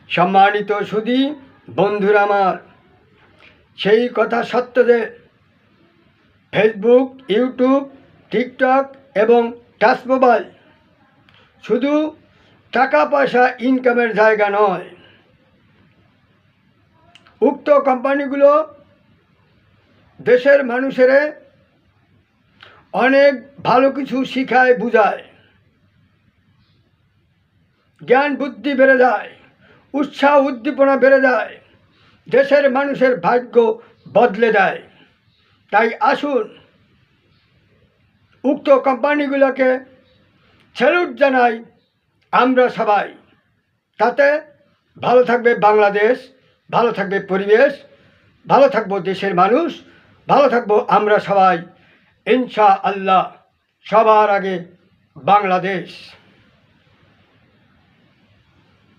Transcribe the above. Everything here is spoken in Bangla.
সম্মানিত সুধী বন্ধুরা আমার, সেই কথা সত্য যে ফেসবুক, ইউটিউব, টিকটক এবং টাচ মোবাইল শুধু টাকা পয়সা ইনকামের জায়গা নয়। উক্ত কোম্পানিগুলো দেশের মানুষের অনেক ভালো কিছু শিখায়, বুঝায়, জ্ঞান বুদ্ধি বেড়ে যায়, উৎসাহ উদ্দীপনা বেড়ে যায়, দেশের মানুষের ভাগ্য বদলে দেয়। তাই আসুন উক্ত কোম্পানিগুলোকে স্যালুট জানাই আমরা সবাই। তাতে ভালো থাকবে বাংলাদেশ, ভালো থাকবে পরিবেশ, ভালো থাকবো দেশের মানুষ, ভালো থাকবো আমরা সবাই ইনশাআল্লাহ। সবার আগে বাংলাদেশ।